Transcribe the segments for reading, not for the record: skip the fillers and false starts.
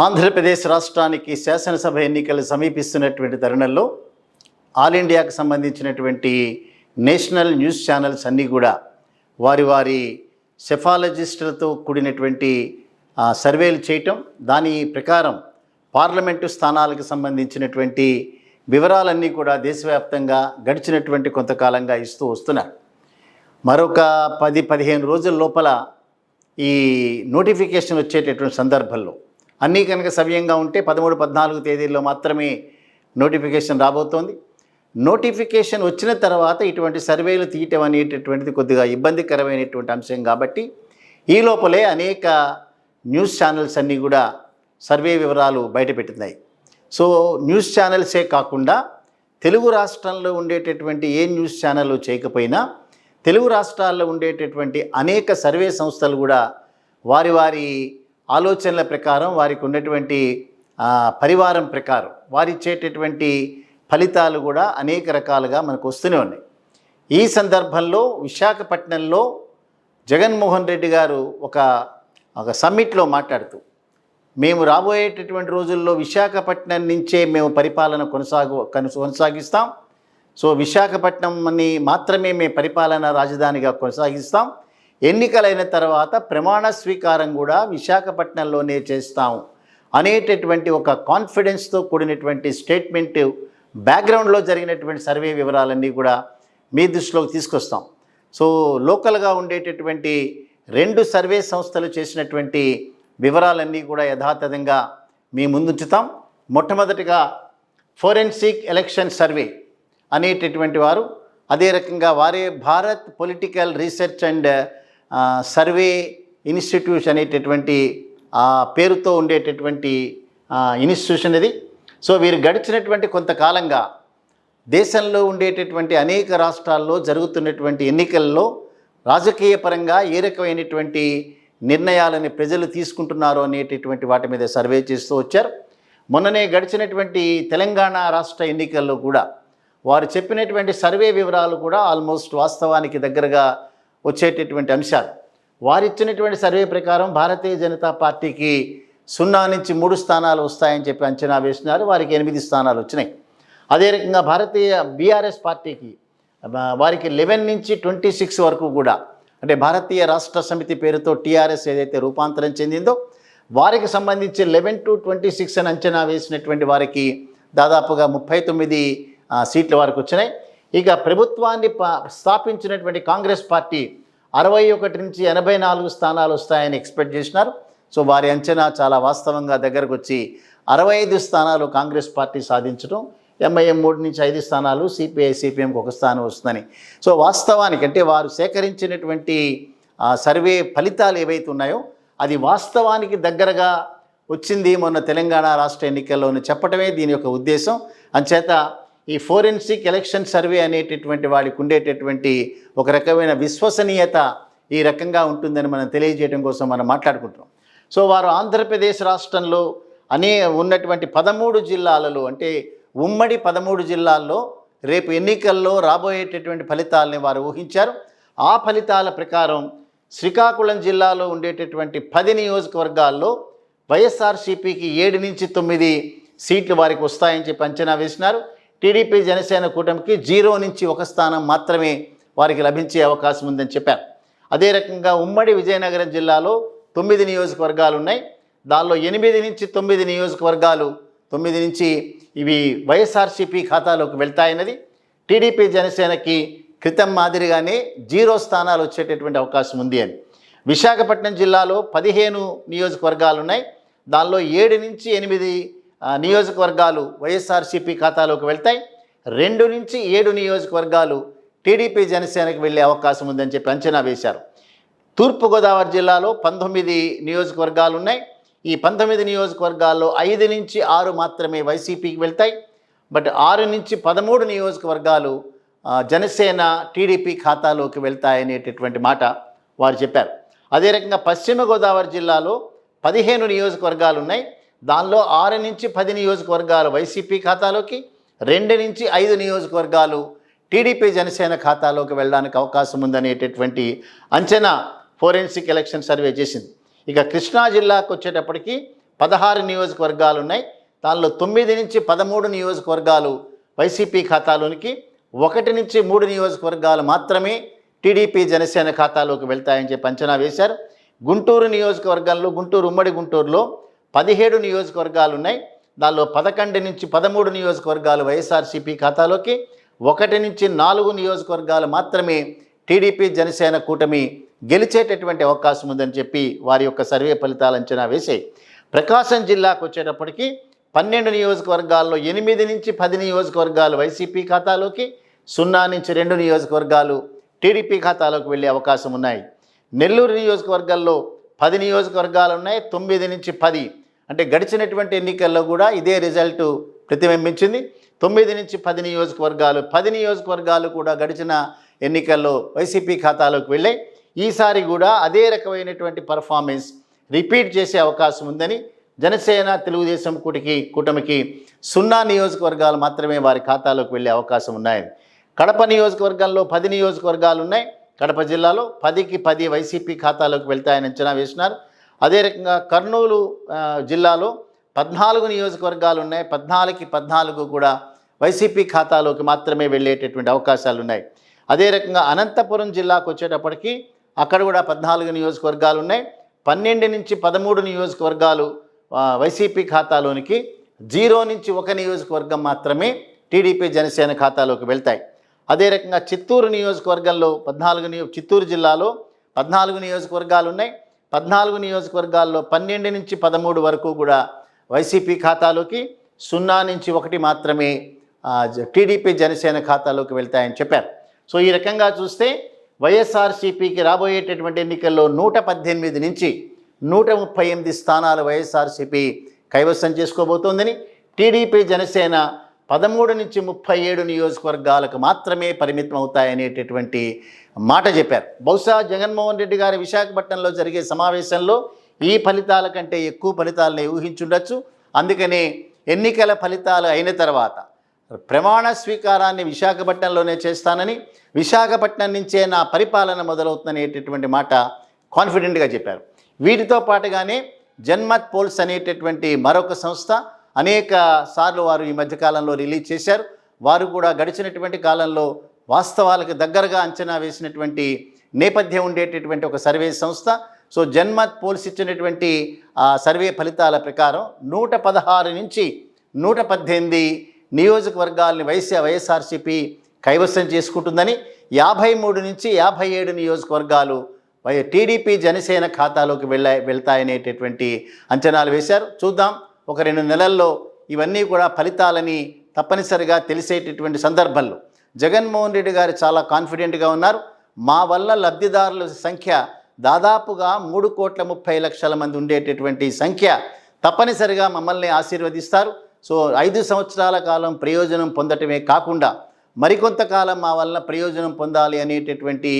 ఆంధ్రప్రదేశ్ రాష్ట్రానికి శాసనసభ ఎన్నికలు సమీపిస్తున్నటువంటి తరుణంలో ఆల్ ఇండియాకు సంబంధించినటువంటి నేషనల్ న్యూస్ ఛానల్స్ అన్నీ కూడా వారి సెఫాలజిస్టులతో కూడినటువంటి సర్వేలు చేయటం, దాని ప్రకారం పార్లమెంటు స్థానాలకు సంబంధించినటువంటి వివరాలన్నీ కూడా దేశవ్యాప్తంగా గడిచినటువంటి కొంతకాలంగా ఇస్తూ వస్తున్నారు. మరొక 10-15 రోజుల లోపల ఈ నోటిఫికేషన్ వచ్చేటటువంటి సందర్భంలో అన్నీ కనుక సవ్యంగా ఉంటే 13-14 తేదీల్లో మాత్రమే నోటిఫికేషన్ రాబోతోంది. నోటిఫికేషన్ వచ్చిన తర్వాత ఇటువంటి సర్వేలు తీయటం అనేటటువంటిది కొద్దిగా ఇబ్బందికరమైనటువంటి అంశం కాబట్టి ఈ లోపలే అనేక న్యూస్ ఛానల్స్ అన్నీ కూడా సర్వే వివరాలు బయటపెడుతున్నాయి. సో న్యూస్ ఛానల్సే కాకుండా తెలుగు రాష్ట్రంలో ఉండేటటువంటి ఏ న్యూస్ ఛానల్ చేయకపోయినా తెలుగు రాష్ట్రాల్లో ఉండేటటువంటి అనేక సర్వే సంస్థలు కూడా వారి ఆలోచనల ప్రకారం, వారికి ఉన్నటువంటి పరివారం ప్రకారం వారి ఇచ్చేటటువంటి ఫలితాలు కూడా అనేక రకాలుగా మనకు వస్తూనే ఉన్నాయి. ఈ సందర్భంలో విశాఖపట్నంలో జగన్మోహన్ రెడ్డి గారు ఒక సమ్మిట్లో మాట్లాడుతూ, మేము రాబోయేటటువంటి రోజుల్లో విశాఖపట్నం నుంచే మేము పరిపాలన కొనసాగిస్తాం. సో విశాఖపట్నంని మాత్రమే మేము పరిపాలన రాజధానిగా కొనసాగిస్తాం. ఎన్నికలైన తర్వాత ప్రమాణ స్వీకారం కూడా విశాఖపట్నంలోనే చేస్తాం అనేటటువంటి ఒక కాన్ఫిడెన్స్తో కూడినటువంటి స్టేట్మెంట్ బ్యాక్గ్రౌండ్లో జరిగినటువంటి సర్వే వివరాలన్నీ కూడా మీ దృష్టిలోకి తీసుకొస్తాం. సో లోకల్గా ఉండేటటువంటి 2 సర్వే సంస్థలు చేసినటువంటి వివరాలన్నీ కూడా యథాతథంగా మీ ముందుంచుతాం. మొట్టమొదటిగా ఫోరెన్సిక్ ఎలక్షన్ సర్వే అనేటటువంటి వారు, అదే రకంగా వారే Bharat political research and survey institute అనేటటువంటి పేరుతో ఉండేటటువంటి ఇన్స్టిట్యూషన్ ఇది. సో వీరు గడిచినటువంటి కొంతకాలంగా దేశంలో ఉండేటటువంటి అనేక రాష్ట్రాల్లో జరుగుతున్నటువంటి ఎన్నికల్లో రాజకీయ పరంగా ఏ రకమైనటువంటి నిర్ణయాలని ప్రజలు తీసుకుంటున్నారు అనేటటువంటి వాటి మీద సర్వే చేస్తూ వచ్చారు. మొన్ననే గడిచినటువంటి తెలంగాణ రాష్ట్ర ఎన్నికల్లో కూడా వారు చెప్పినటువంటి సర్వే వివరాలు కూడా ఆల్మోస్ట్ వాస్తవానికి దగ్గరగా వచ్చేటటువంటి అంశాలు. వారు ఇచ్చినటువంటి సర్వే ప్రకారం భారతీయ జనతా పార్టీకి 0 నుంచి 3 స్థానాలు వస్తాయని చెప్పి అంచనా వేసినారు. వారికి 8 స్థానాలు వచ్చినాయి. అదే రకంగా బీఆర్ఎస్ పార్టీకి వారికి 11 నుంచి 26 వరకు కూడా, అంటే భారతీయ రాష్ట్ర సమితి పేరుతో టీఆర్ఎస్ ఏదైతే రూపాంతరం చెందిందో వారికి సంబంధించి 11 to 26 అని అంచనా వేసినటువంటి వారికి దాదాపుగా 39 సీట్ల వరకు వచ్చినాయి. ఇక ప్రభుత్వాన్ని స్థాపించినటువంటి కాంగ్రెస్ పార్టీ 61 నుంచి 84 స్థానాలు వస్తాయని ఎక్స్పెక్ట్ చేసినారు. సో వారి అంచనా చాలా వాస్తవంగా దగ్గరకు వచ్చి 65 స్థానాలు కాంగ్రెస్ పార్టీ సాధించడం, ఎంఐఎం 3 నుంచి 5 స్థానాలు, సిపిఐ సిపిఎంకి 1 స్థానం వస్తుందని. సో వాస్తవానికి అంటే వారు సేకరించినటువంటి సర్వే ఫలితాలు ఏవైతే ఉన్నాయో అది వాస్తవానికి దగ్గరగా వచ్చింది మొన్న తెలంగాణ రాష్ట్ర ఎన్నికల్లోనే చెప్పటమే దీని యొక్క ఉద్దేశం. అంచేత ఈ ఫోరెన్సిక్ ఎలక్షన్ సర్వే అనేటటువంటి వాడికి ఉండేటటువంటి ఒక రకమైన విశ్వసనీయత ఈ రకంగా ఉంటుందని మనం తెలియజేయడం కోసం మనం మాట్లాడుకుంటున్నాం. సో వారు ఆంధ్రప్రదేశ్ రాష్ట్రంలో ఉన్నటువంటి 13 జిల్లాలలో, అంటే ఉమ్మడి 13 జిల్లాల్లో రేపు ఎన్నికల్లో రాబోయేటటువంటి ఫలితాలని వారు ఊహించారు. ఆ ఫలితాల ప్రకారం శ్రీకాకుళం జిల్లాలో ఉండేటటువంటి 10 నియోజకవర్గాల్లో వైఎస్ఆర్సీపీకి 7 నుంచి 9 సీట్లు వారికి వస్తాయని చెప్పి అంచనా వేసినారు. టీడీపీ జనసేన కూటమికి 0 నుంచి 1 స్థానం మాత్రమే వారికి లభించే అవకాశం ఉందని చెప్పారు. అదే రకంగా ఉమ్మడి విజయనగరం జిల్లాలో 9 నియోజకవర్గాలు ఉన్నాయి. దానిలో 8 నుంచి 9 నియోజకవర్గాలు, 9 నుంచి ఇవి వైఎస్ఆర్సీపీ ఖాతాలోకి వెళ్తాయన్నది. టీడీపీ జనసేనకి క్రితం మాదిరిగానే 0 స్థానాలు వచ్చేటటువంటి అవకాశం ఉంది అని. విశాఖపట్నం జిల్లాలో 15 నియోజకవర్గాలు ఉన్నాయి. దానిలో 7 నుంచి 8 నియోజకవర్గాలు వైఎస్ఆర్సీపీ ఖాతాలోకి వెళ్తాయి. 2 నుంచి 7 నియోజకవర్గాలు టీడీపీ జనసేనకు వెళ్ళే అవకాశం ఉందని చెప్పి అంచనా వేశారు. తూర్పుగోదావరి జిల్లాలో 19 నియోజకవర్గాలు ఉన్నాయి. ఈ 19 నియోజకవర్గాల్లో 5 నుంచి 6 మాత్రమే వైసీపీకి వెళ్తాయి. బట్ 6 నుంచి 13 నియోజకవర్గాలు జనసేన టీడీపీ ఖాతాలోకి వెళ్తాయనేటటువంటి మాట వారు చెప్పారు. అదే రకంగా పశ్చిమ గోదావరి జిల్లాలో 15 నియోజకవర్గాలు ఉన్నాయి. దానిలో 6 నుంచి 10 నియోజకవర్గాలు వైసీపీ ఖాతాలోకి, 2 నుంచి 5 నియోజకవర్గాలు టీడీపీ జనసేన ఖాతాలోకి వెళ్ళడానికి అవకాశం ఉందనేటటువంటి అంచనా ఫోరెన్సిక్ ఎలక్షన్ సర్వే చేసింది. ఇక కృష్ణా జిల్లాకు వచ్చేటప్పటికి 16 నియోజకవర్గాలు ఉన్నాయి. దానిలో 9 నుంచి 13 నియోజకవర్గాలు వైసీపీ ఖాతాలోనికి, 1 నుంచి 3 నియోజకవర్గాలు మాత్రమే టీడీపీ జనసేన ఖాతాలోకి వెళ్తాయని చెప్పి అంచనా వేశారు. గుంటూరు నియోజకవర్గంలో, ఉమ్మడి గుంటూరులో 17 నియోజకవర్గాలు ఉన్నాయి. దానిలో 11 నుంచి 13 నియోజకవర్గాలు వైఎస్ఆర్సీపీ ఖాతాలోకి, 1 నుంచి 4 నియోజకవర్గాలు మాత్రమే టీడీపీ జనసేన కూటమి గెలిచేటటువంటి అవకాశం ఉందని చెప్పి వారి యొక్క సర్వే ఫలితాలు అంచనా వేశాయి. ప్రకాశం జిల్లాకు వచ్చేటప్పటికి 12 నియోజకవర్గాల్లో 8 నుంచి 10 నియోజకవర్గాలు వైసీపీ ఖాతాలోకి, 0 నుంచి 2 నియోజకవర్గాలు టీడీపీ ఖాతాలోకి వెళ్ళే అవకాశం ఉన్నాయి. నెల్లూరు నియోజకవర్గాల్లో 10 నియోజకవర్గాలు ఉన్నాయి. 9 నుంచి 10 అంటే గడిచినటువంటి ఎన్నికల్లో కూడా ఇదే రిజల్ట్ ప్రతిబింబించింది. 9 నుంచి 10 నియోజకవర్గాలు, 10 నియోజకవర్గాలు కూడా గడిచిన ఎన్నికల్లో వైసీపీ ఖాతాలోకి వెళ్ళాయి. ఈసారి కూడా అదే రకమైనటువంటి పర్ఫార్మెన్స్ రిపీట్ చేసే అవకాశం ఉందని జనసేన తెలుగుదేశం కూటమికి 0 నియోజకవర్గాలు మాత్రమే వారి ఖాతాలోకి వెళ్ళే అవకాశం ఉన్నాయి. కడప నియోజకవర్గంలో 10 నియోజకవర్గాలు ఉన్నాయి. కడప జిల్లాలో 10కి 10 వైసీపీ ఖాతాలోకి వెళ్తాయని అంచనా వేసినారు. అదే రకంగా కర్నూలు జిల్లాలో 14 నియోజకవర్గాలు ఉన్నాయి. 14కి 14 కూడా వైసీపీ ఖాతాలోకి మాత్రమే వెళ్ళేటటువంటి అవకాశాలు ఉన్నాయి. అదే రకంగా అనంతపురం జిల్లాకు వచ్చేటప్పటికి అక్కడ కూడా 14 నియోజకవర్గాలు ఉన్నాయి. 12 నుంచి 13 నియోజకవర్గాలు వైసీపీ ఖాతాలోనికి, 0 నుంచి 1 నియోజకవర్గం మాత్రమే టీడీపీ జనసేన ఖాతాలోకి వెళ్తాయి. అదే రకంగా చిత్తూరు నియోజకవర్గంలో చిత్తూరు జిల్లాలో 14 నియోజకవర్గాలు ఉన్నాయి. 14 నియోజకవర్గాల్లో 12 నుంచి 13 వరకు కూడా వైసీపీ ఖాతాలోకి, 0 నుంచి 1 మాత్రమే టీడీపీ జనసేన ఖాతాలోకి వెళ్తాయని చెప్పారు. సో ఈ రకంగా చూస్తే వైఎస్ఆర్సీపీకి రాబోయేటటువంటి ఎన్నికల్లో 118 నుంచి 138 స్థానాలు వైఎస్ఆర్సీపీ కైవసం చేసుకోబోతోందని, టీడీపీ జనసేన 13 నుంచి 37 నియోజకవర్గాలకు మాత్రమే పరిమితం అవుతాయనేటటువంటి మాట చెప్పారు. బహుశా జగన్మోహన్ రెడ్డి గారి విశాఖపట్నంలో జరిగే సమావేశంలో ఈ ఫలితాల కంటే ఎక్కువ ఫలితాలను ఊహించుండొచ్చు. అందుకనే ఎన్నికల ఫలితాలు అయిన తర్వాత ప్రమాణ స్వీకారాన్ని విశాఖపట్నంలోనే చేస్తానని, విశాఖపట్నం నుంచే నా పరిపాలన మొదలవుతుందనేటటువంటి మాట కాన్ఫిడెంట్గా చెప్పారు. వీటితో పాటుగానే జన్మత్ పోల్స్ అనేటటువంటి మరొక సంస్థ అనేక సార్లు వారు ఈ మధ్యకాలంలో రిలీజ్ చేశారు. వారు కూడా గడిచినటువంటి కాలంలో వాస్తవాలకు దగ్గరగా అంచనా వేసినటువంటి నేపథ్యం ఉండేటటువంటి ఒక సర్వే సంస్థ. సో జన్మత్ పోల్స్ ఇచ్చినటువంటి సర్వే ఫలితాల ప్రకారం 116 నుంచి 118 నియోజకవర్గాల్ని వైఎస్ఆర్సీపీ కైవసం చేసుకుంటుందని, 53 నుంచి 57 నియోజకవర్గాలు టీడీపీ జనసేన ఖాతాలోకి వెళ్తాయనేటటువంటి అంచనాలు వేశారు. చూద్దాం, ఒక 2 నెలల్లో ఇవన్నీ కూడా ఫలితాలని తప్పనిసరిగా తెలిసేటటువంటి సందర్భంలో జగన్మోహన్ రెడ్డి గారు చాలా కాన్ఫిడెంట్గా ఉన్నారు. మా వల్ల లబ్ధిదారుల సంఖ్య దాదాపుగా 3,30,00,000 మంది ఉండేటటువంటి సంఖ్య తప్పనిసరిగా మమ్మల్ని ఆశీర్వదిస్తారు. సో 5 సంవత్సరాల కాలం ప్రయోజనం పొందటమే కాకుండా మరికొంతకాలం మా వల్ల ప్రయోజనం పొందాలి అనేటటువంటి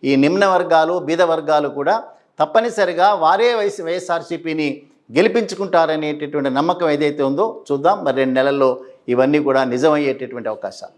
ఈ నిమ్న వర్గాలు, బీద వర్గాలు కూడా తప్పనిసరిగా వారే వైఎస్ఆర్సీపీని గెలిపించుకుంటారనేటటువంటి నమ్మకం ఏదైతే ఉందో చూద్దాం. మరి 2 నెలల్లో ఇవన్నీ కూడా నిజమయ్యేటటువంటి అవకాశాలు.